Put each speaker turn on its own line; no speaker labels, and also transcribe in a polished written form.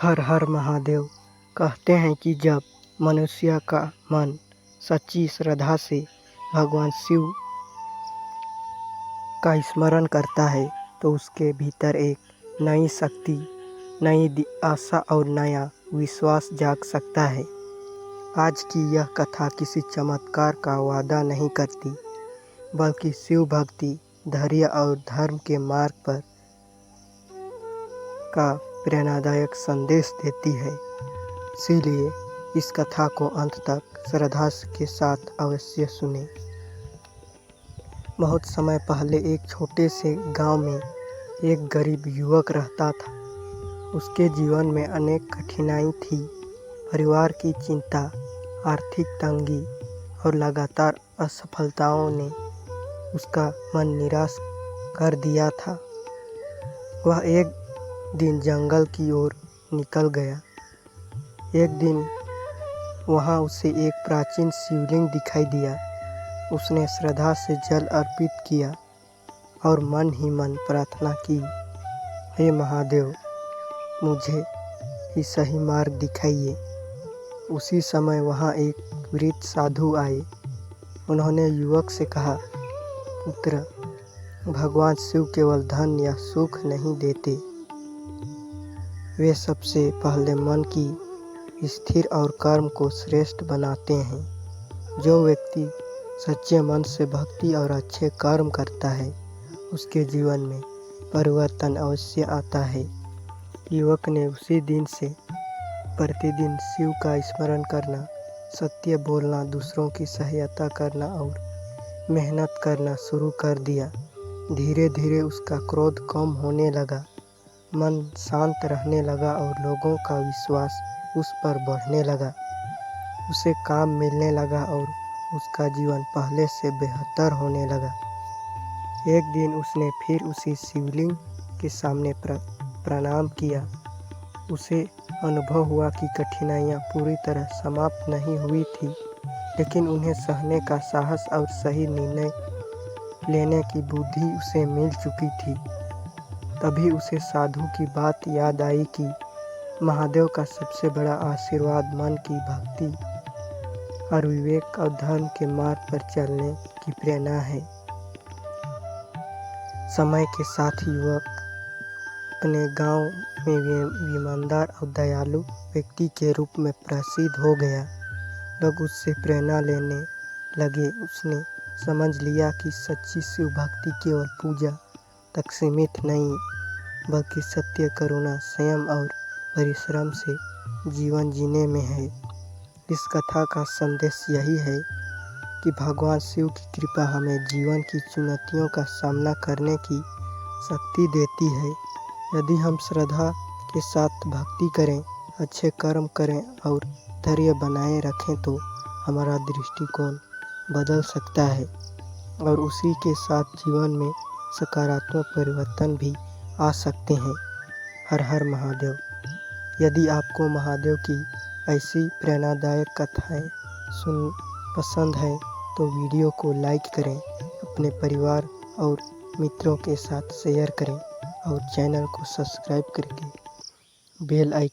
हर हर महादेव। कहते हैं कि जब मनुष्य का मन सच्ची श्रद्धा से भगवान शिव का स्मरण करता है तो उसके भीतर एक नई शक्ति, नई आशा और नया विश्वास जाग सकता है। आज की यह कथा किसी चमत्कार का वादा नहीं करती, बल्कि शिव भक्ति, धैर्य और धर्म के मार्ग पर का प्रेरणादायक संदेश देती है। इसीलिए इस कथा को अंत तक श्रद्धा के साथ अवश्य सुनें। बहुत समय पहले एक छोटे से गांव में एक गरीब युवक रहता था। उसके जीवन में अनेक कठिनाई थी। परिवार की चिंता, आर्थिक तंगी और लगातार असफलताओं ने उसका मन निराश कर दिया था। वह एक दिन जंगल की ओर निकल गया। एक दिन वहां उसे एक प्राचीन शिवलिंग दिखाई दिया। उसने श्रद्धा से जल अर्पित किया और मन ही मन प्रार्थना की, हे महादेव, मुझे ही सही मार्ग दिखाइए। उसी समय वहां एक वृद्ध साधु आए। उन्होंने युवक से कहा, पुत्र, भगवान शिव केवल धन या सुख नहीं देते, वे सबसे पहले मन की स्थिर और कर्म को श्रेष्ठ बनाते हैं। जो व्यक्ति सच्चे मन से भक्ति और अच्छे कर्म करता है, उसके जीवन में परिवर्तन अवश्य आता है। युवक ने उसी दिन से प्रतिदिन शिव का स्मरण करना, सत्य बोलना, दूसरों की सहायता करना और मेहनत करना शुरू कर दिया। धीरे धीरे उसका क्रोध कम होने लगा, मन शांत रहने लगा और लोगों का विश्वास उस पर बढ़ने लगा। उसे काम मिलने लगा और उसका जीवन पहले से बेहतर होने लगा। एक दिन उसने फिर उसी शिवलिंग के सामने प्रणाम किया। उसे अनुभव हुआ कि कठिनाइयाँ पूरी तरह समाप्त नहीं हुई थी, लेकिन उन्हें सहने का साहस और सही निर्णय लेने की बुद्धि उसे मिल चुकी थी। तभी उसे साधु की बात याद आई कि महादेव का सबसे बड़ा आशीर्वाद मन की भक्ति और विवेक और धर्म के मार्ग पर चलने की प्रेरणा है। समय के साथ युवक अपने गांव में ईमानदार और दयालु व्यक्ति के रूप में प्रसिद्ध हो गया। लोग उससे प्रेरणा लेने लगे। उसने समझ लिया कि सच्ची शिव भक्ति केवल पूजा तक सीमित नहीं, बल्कि सत्य, करुणा, संयम और परिश्रम से जीवन जीने में है। इस कथा का संदेश यही है कि भगवान शिव की कृपा हमें जीवन की चुनौतियों का सामना करने की शक्ति देती है। यदि हम श्रद्धा के साथ भक्ति करें, अच्छे कर्म करें और धैर्य बनाए रखें तो हमारा दृष्टिकोण बदल सकता है और उसी के साथ जीवन में सकारात्मक परिवर्तन भी आ सकते हैं। हर हर महादेव। यदि आपको महादेव की ऐसी प्रेरणादायक कथाएं पसंद है तो वीडियो को लाइक करें, अपने परिवार और मित्रों के साथ शेयर करें और चैनल को सब्सक्राइब करके बेल आइकन